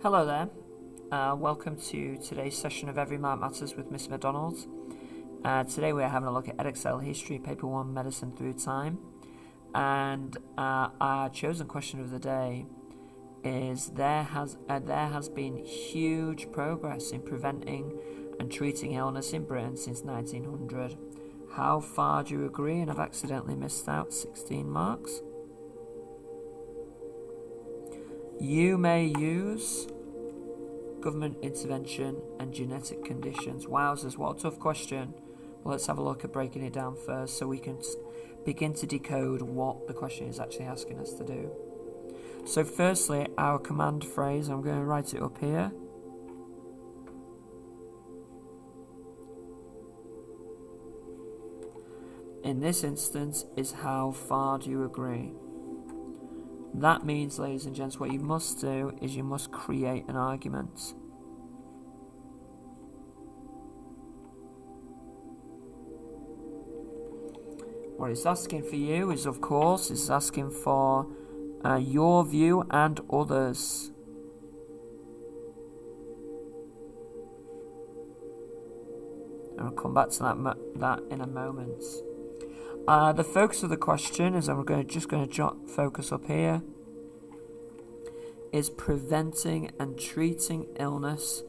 Hello there, welcome to today's session of Every Mark Matters with Miss McDonald. Today we're having a look at Edexcel History, Paper 1, Medicine Through Time. And our chosen question of the day is there has been huge progress in preventing and treating illness in Britain since 1900. How far do you agree? And I've accidentally missed out 16 marks. You may use government intervention and genetic conditions. Wowzers, what a tough question. Well, let's have a look at breaking it down first so we can begin to decode what the question is actually asking us to do. So firstly, our command phrase, I'm going to write it up here. In this instance is how far do you agree? That means, ladies and gents, what you must do is you must create an argument. What it's asking for you is, of course, it's asking for your view and others. I'll come back to that in a moment. The focus of the question is, I'm just going to focus up here, is preventing and treating illness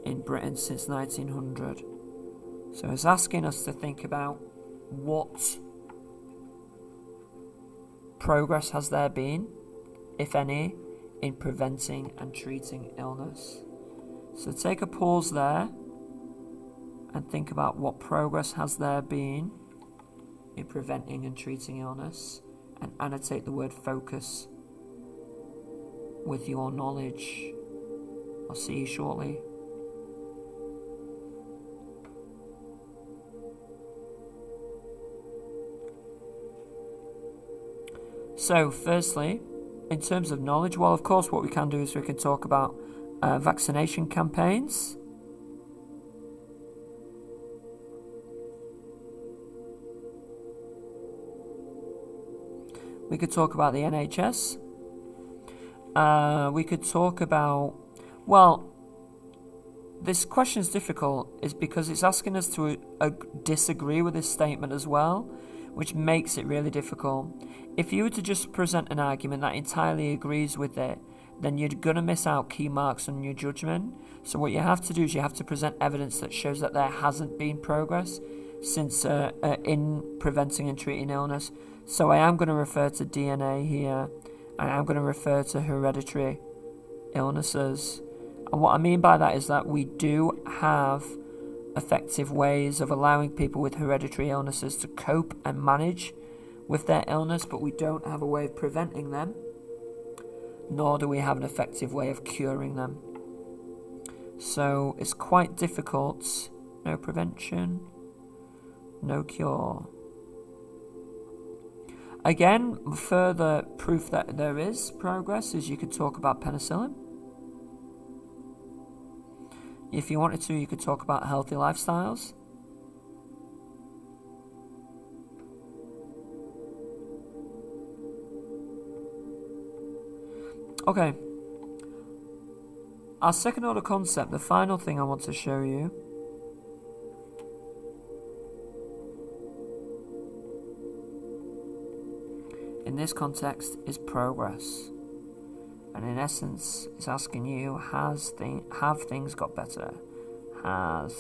in Britain since 1900. So it's asking us to think about what progress has there been, if any, in preventing and treating illness. So take a pause there and think about what progress has there been in preventing and treating illness, and annotate the word focus with your knowledge. I'll see you shortly. So firstly, in terms of knowledge, well, of course what we can do is we can talk about vaccination campaigns. We could talk about the NHS. We could talk about, well, this question is difficult is because it's asking us to disagree with this statement as well, which makes it really difficult. If you were to just present an argument that entirely agrees with it, then you're going to miss out key marks on your judgment. So what you have to do is you have to present evidence that shows that there hasn't been progress since in preventing and treating illness. So I am going to refer to DNA here, and I'm going to refer to hereditary illnesses. And what I mean by that is that we do have effective ways of allowing people with hereditary illnesses to cope and manage with their illness, but we don't have a way of preventing them, nor do we have an effective way of curing them. So it's quite difficult. No prevention, no cure. Again, further proof that there is progress is you could talk about penicillin. If you wanted to, you could talk about healthy lifestyles. Okay. Our second order concept, the final thing I want to show you, in this context, is progress. And in essence, it's asking you, have things got better? Have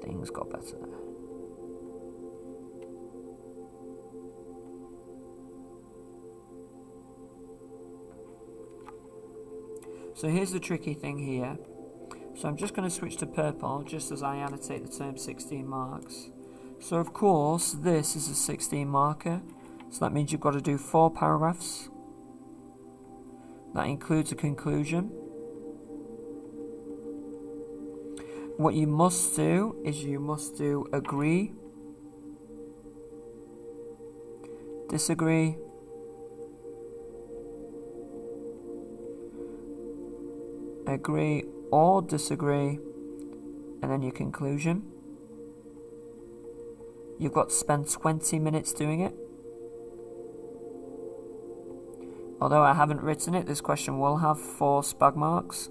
things got better? So here's the tricky thing here. So I'm just going to switch to purple just as I annotate the term 16 marks. So of course, this is a 16 marker. So that means you've got to do 4 paragraphs. That includes a conclusion. What you must do is you must do agree, disagree, agree or disagree, and then your conclusion. You've got to spend 20 minutes doing it. Although I haven't written it, this question will have 4 spag marks.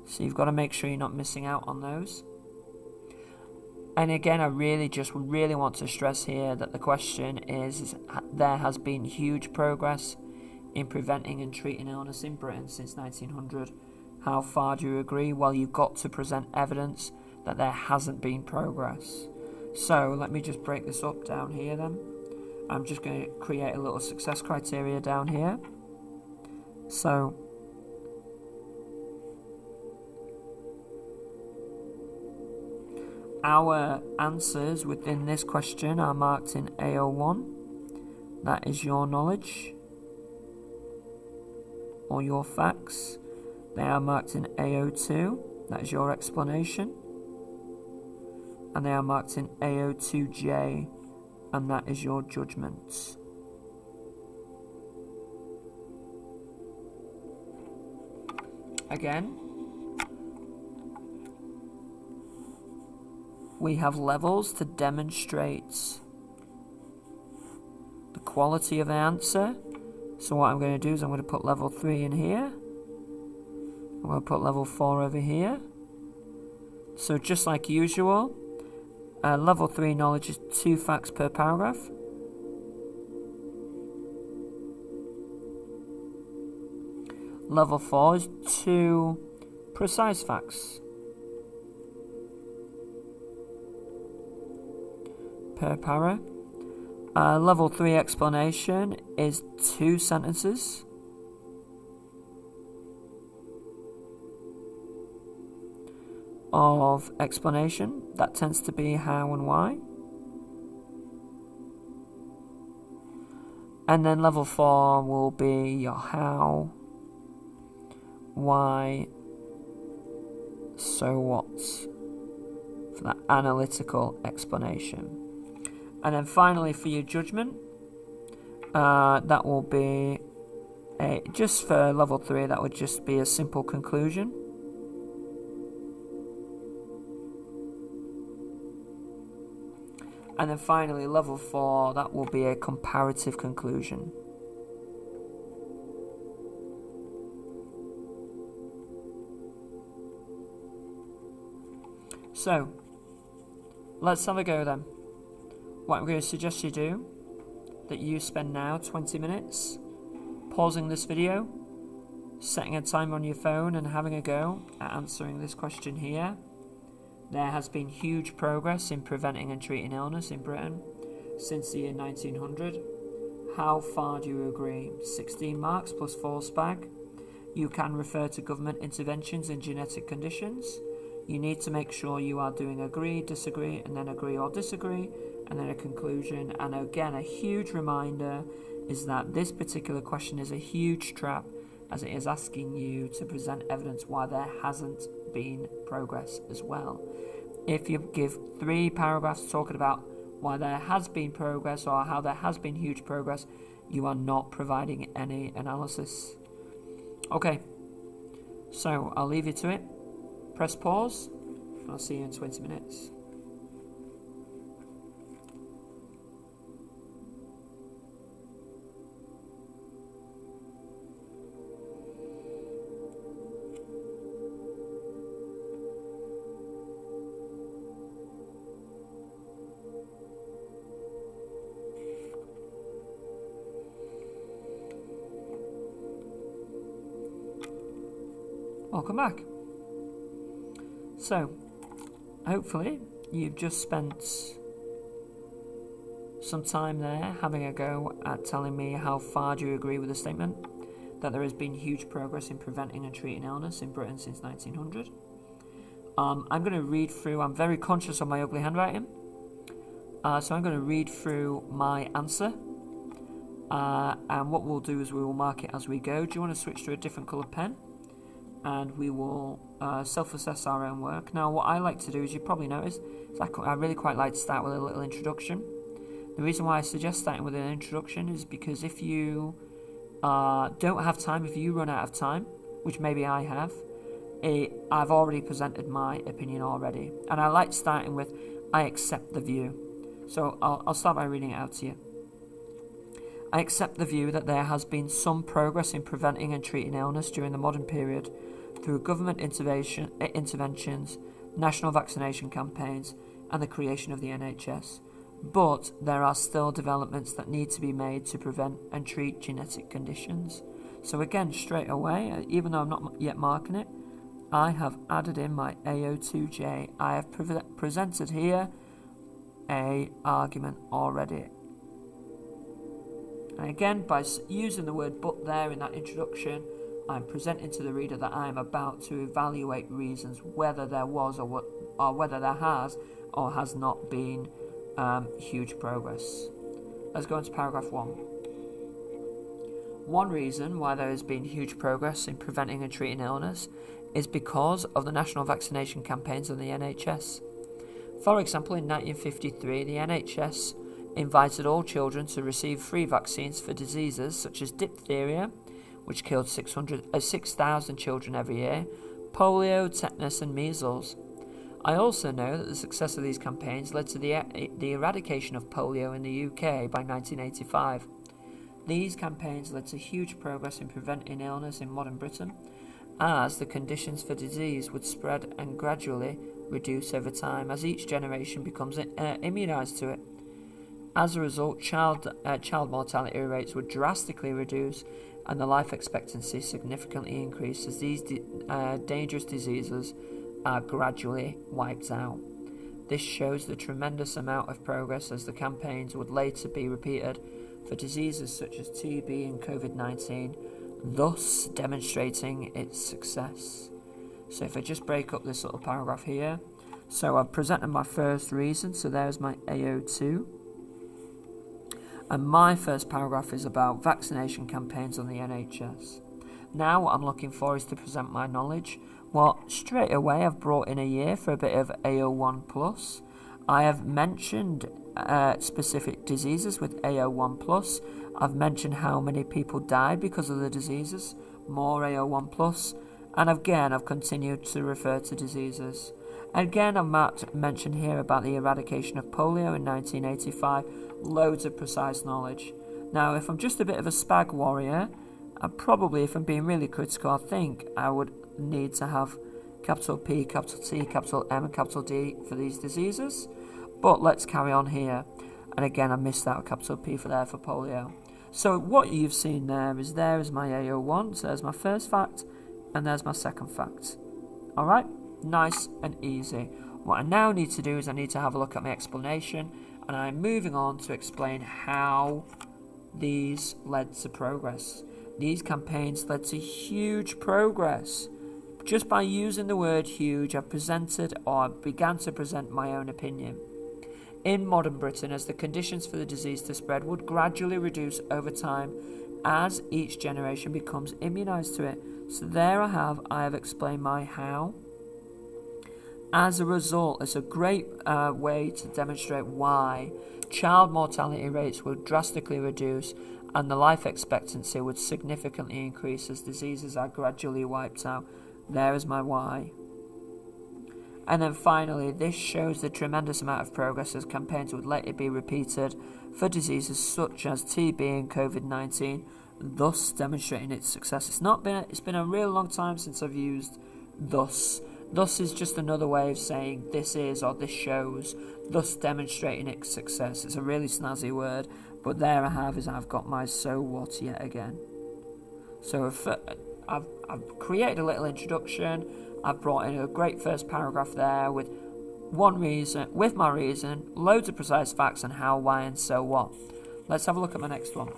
So you've got to make sure you're not missing out on those. And again, I really want to stress here that the question is there has been huge progress in preventing and treating illness in Britain since 1900. How far do you agree? Well, you've got to present evidence that there hasn't been progress. So let me just break this up down here then. I'm just going to create a little success criteria down here. So our answers within this question are marked in AO1. That is your knowledge or your facts. They are marked in AO2. That is your explanation. And they are marked in AO2J, and that is your judgments. Again, we have levels to demonstrate the quality of the answer. So what I'm going to do is I'm going to put level 3 in here. I'm going to put level 4 over here. So just like usual, level 3 knowledge is 2 facts per paragraph. Level 4 is 2 precise facts per para. Level 3 explanation is 2 sentences. Of explanation. That tends to be how and why. And then level 4 will be your how, why, so what, for that analytical explanation. And then finally for your judgment, that will be just for level 3, that would just be a simple conclusion. And then finally, level 4, that will be a comparative conclusion. So, let's have a go then. What I'm going to suggest you do, that you spend now 20 minutes pausing this video, setting a timer on your phone and having a go at answering this question here. There has been huge progress in preventing and treating illness in Britain since the year 1900. How far do you agree? 16 marks plus 4 spag. You can refer to government interventions in genetic conditions. You need to make sure you are doing agree, disagree, and then agree or disagree, and then a conclusion. And again, a huge reminder is that this particular question is a huge trap, as it is asking you to present evidence why there hasn't been progress as well. If you give 3 paragraphs talking about why there has been progress or how there has been huge progress, you are not providing any analysis. Okay, so I'll leave you to it. Press pause, and I'll see you in 20 minutes. Welcome back. So, hopefully you've just spent some time there having a go at telling me how far do you agree with the statement that there has been huge progress in preventing and treating illness in Britain since 1900. I'm going to read through, I'm very conscious of my ugly handwriting, so I'm going to read through my answer, and what we'll do is we will mark it as we go. Do you want to switch to a different coloured pen? And we will self-assess our own work. Now, what I like to do, as you probably noticed, is I really quite like to start with a little introduction. The reason why I suggest starting with an introduction is because if you don't have time, if you run out of time, which maybe I have, I've already presented my opinion already. And I like starting with, I accept the view. So I'll start by reading it out to you. I accept the view that there has been some progress in preventing and treating illness during the modern period through government interventions, national vaccination campaigns, and the creation of the NHS. But there are still developments that need to be made to prevent and treat genetic conditions. So again, straight away, even though I'm not yet marking it, I have added in my AO2J. I have presented here a argument already. And again, by using the word but there in that introduction, I'm presenting to the reader that I am about to evaluate reasons whether there was or whether there has or has not been huge progress. Let's go into paragraph 1. One reason why there has been huge progress in preventing and treating illness is because of the national vaccination campaigns of the NHS. For example, in 1953, the NHS invited all children to receive free vaccines for diseases such as diphtheria, which killed 6,000 children every year, polio, tetanus and measles. I also know that the success of these campaigns led to the eradication of polio in the UK by 1985. These campaigns led to huge progress in preventing illness in modern Britain, as the conditions for disease would spread and gradually reduce over time as each generation becomes immunised to it. As a result, child mortality rates would drastically reduce and the life expectancy significantly increase as these dangerous diseases are gradually wiped out. This shows the tremendous amount of progress as the campaigns would later be repeated for diseases such as TB and COVID-19, thus demonstrating its success. So if I just break up this little paragraph here, so I've presented my first reason, so there's my AO2. And my first paragraph is about vaccination campaigns on the NHS. Now what I'm looking for is to present my knowledge. Well, straight away I've brought in a year for a bit of AO1+. I have mentioned specific diseases with AO1+. I've mentioned how many people died because of the diseases, more AO1+. And again, I've continued to refer to diseases. Again, I've mentioned here about the eradication of polio in 1985. Loads of precise knowledge. Now, if I'm just a bit of a spag warrior, if I'm being really critical, I think I would need to have capital P, capital T, capital M and capital D for these diseases. But let's carry on here. And again, I missed out capital P for polio. So what you've seen there is my AO1. So there's my first fact and there's my second fact. Alright, nice and easy. What I now need to do is I need to have a look at my explanation, and I'm moving on to explain how these led to progress. These campaigns led to huge progress. Just by using the word huge, I began to present my own opinion. In modern Britain, as the conditions for the disease to spread would gradually reduce over time as each generation becomes immunised to it. So there I have explained my how. As a result, it's a great way to demonstrate why child mortality rates would drastically reduce and the life expectancy would significantly increase as diseases are gradually wiped out. There is my why. And then finally, this shows the tremendous amount of progress as campaigns would later be repeated for diseases such as TB and COVID-19, thus demonstrating its success. It's been a real long time since I've used thus. Thus is just another way of saying this is or this shows, thus demonstrating its success. It's a really snazzy word, but there I've got my so what yet again. So I've created a little introduction. I've brought in a great first paragraph there with my reason, loads of precise facts on how, why and so what. Let's have a look at my next one.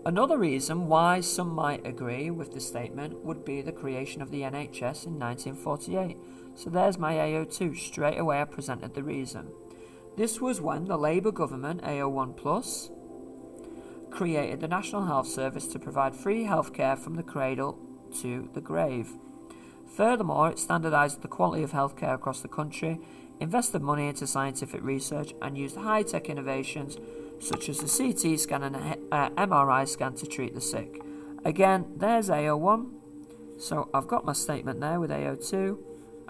Another reason why some might agree with the statement would be the creation of the NHS in 1948. So there's my AO2. Straight away I presented the reason. This was when the Labour government, AO1+, created the National Health Service to provide free healthcare from the cradle to the grave. Furthermore, it standardised the quality of healthcare across the country, invested money into scientific research and used high-tech innovations such as the CT scan and MRI scan to treat the sick. Again, there's AO1. So I've got my statement there with AO2.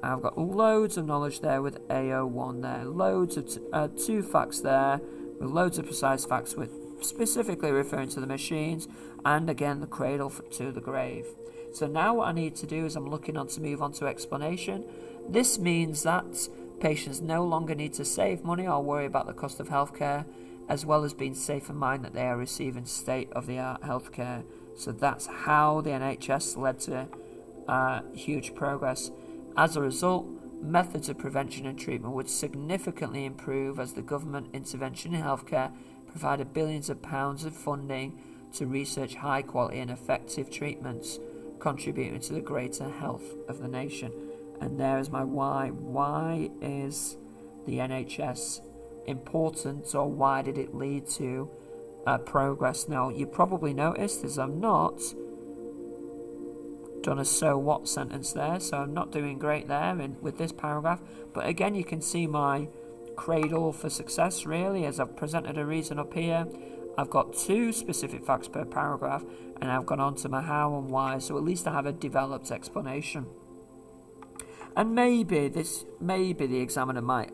I've got loads of knowledge there with AO1 there. Loads of two facts there with loads of precise facts with specifically referring to the machines and again the cradle to the grave. So now what I need to do is I'm looking on to move on to explanation. This means that patients no longer need to save money or worry about the cost of healthcare, as well as being safe in mind that they are receiving state-of-the-art healthcare. So that's how the NHS led to huge progress. As a result, methods of prevention and treatment would significantly improve as the government intervention in healthcare provided billions of pounds of funding to research high quality and effective treatments, contributing to the greater health of the nation. And there is my why. Why is the NHS important, or why did it lead to progress? Now, you probably noticed as I've not done a so what sentence there, so I'm not doing great there with this paragraph. But again, you can see my cradle for success really, as I've presented a reason up here. I've got 2 specific facts per paragraph, and I've gone on to my how and why, so at least I have a developed explanation. And maybe the examiner might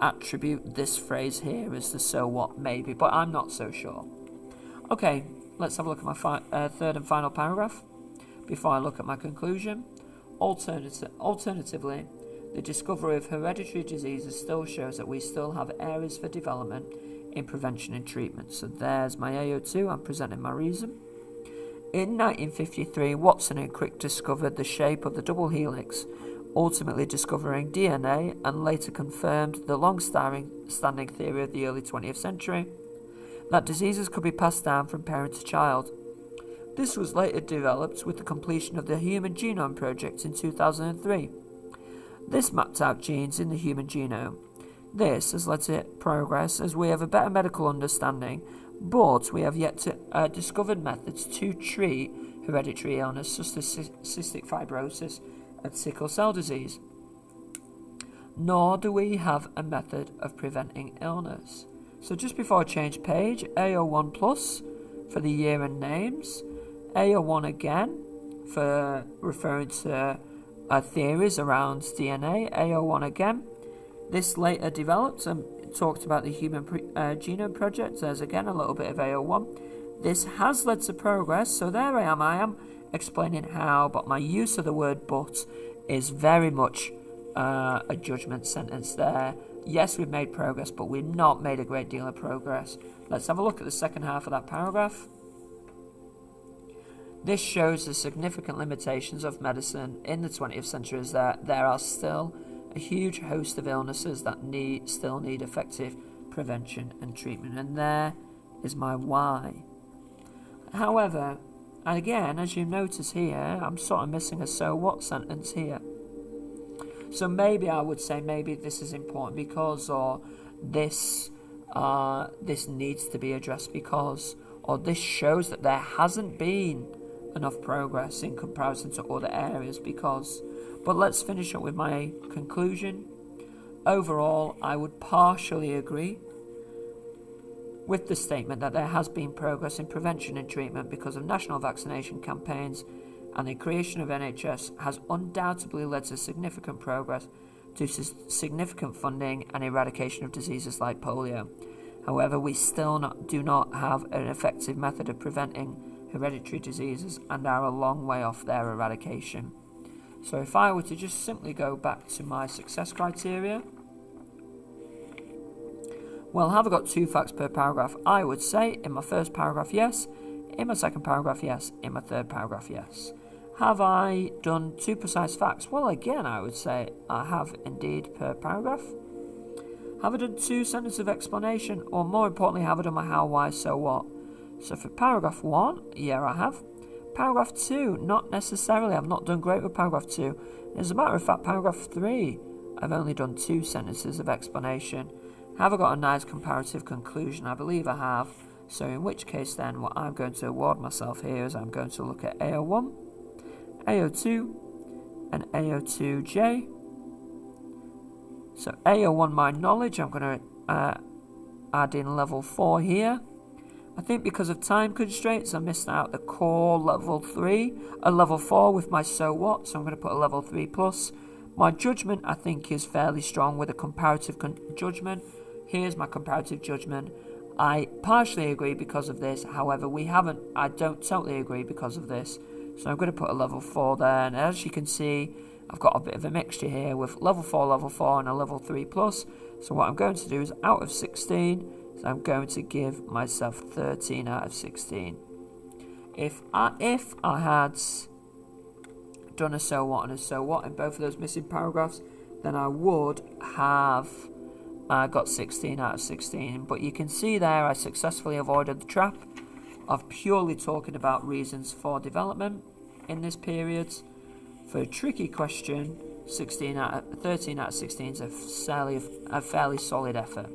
attribute this phrase here as the so what, maybe, but I'm not so sure. Okay, let's have a look at my third and final paragraph before I look at my conclusion. Alternatively, the discovery of hereditary diseases still shows that we still have areas for development in prevention and treatment. So there's my AO2, I'm presenting my reason. In 1953, Watson and Crick discovered the shape of the double helix, ultimately discovering DNA, and later confirmed the long-standing theory of the early 20th century that diseases could be passed down from parent to child. This was later developed with the completion of the Human Genome Project in 2003. This mapped out genes in the human genome. This has led to progress as we have a better medical understanding, but we have yet to discovered methods to treat hereditary illness such as cystic fibrosis and sickle cell disease. Nor do we have a method of preventing illness. So just before I change page, AO1 plus for the year and names, AO1 again for referring to theories around DNA, AO1 again. This later developed and talked about the Human Genome Project. There's again a little bit of AO1. This has led to progress, so there I am explaining how, but my use of the word but is very much a judgment sentence there. Yes, we've made progress, but we've not made a great deal of progress. Let's have a look at the second half of that paragraph. This shows the significant limitations of medicine in the 20th century, is that there are still a huge host of illnesses that still need effective prevention and treatment, and there is my why. However, again, as you notice here, I'm sort of missing a so what sentence here. So maybe I would say maybe this is important because, or this needs to be addressed because, or this shows that there hasn't been enough progress in comparison to other areas because. But let's finish up with my conclusion. Overall, I would partially agree with the statement that there has been progress in prevention and treatment because of national vaccination campaigns, and the creation of NHS has undoubtedly led to significant progress due to significant funding and eradication of diseases like polio. However, we still do not have an effective method of preventing hereditary diseases and are a long way off their eradication. So if I were to just simply go back to my success criteria, well, have I got 2 facts per paragraph? I would say in my first paragraph, yes. In my second paragraph, yes. In my third paragraph, yes. Have I done 2 precise facts? Well, again, I would say I have indeed per paragraph. Have I done 2 sentences of explanation? Or more importantly, have I done my how, why, so what? So for paragraph 1, yeah, I have. Paragraph 2, not necessarily. I've not done great with paragraph 2. As a matter of fact, paragraph 3, I've only done 2 sentences of explanation. Have I got a nice comparative conclusion? I believe I have. So in which case then, what I'm going to award myself here is I'm going to look at AO1, AO2, and AO2J. So AO1, my knowledge, I'm going to add in level 4 here. I think because of time constraints, I missed out the core level 4 with my so what, so I'm going to put a level 3 plus. My judgment, I think, is fairly strong with a comparative judgment. Here's my comparative judgment. I partially agree because of this. However, I don't totally agree because of this. So I'm going to put a level 4 there. And as you can see, I've got a bit of a mixture here with level 4, and a level 3 plus. So what I'm going to do is out of 16, so I'm going to give myself 13 out of 16. If I had done a so what and a so what in both of those missing paragraphs, then I would have got 16 out of 16. But you can see there I successfully avoided the trap of purely talking about reasons for development in this period. For a tricky question, 13 out of 16 is a fairly solid effort.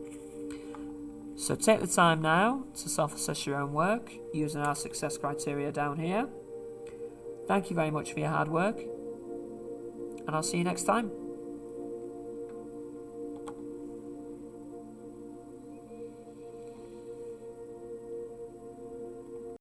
So take the time now to self-assess your own work using our success criteria down here. Thank you very much for your hard work, and I'll see you next time.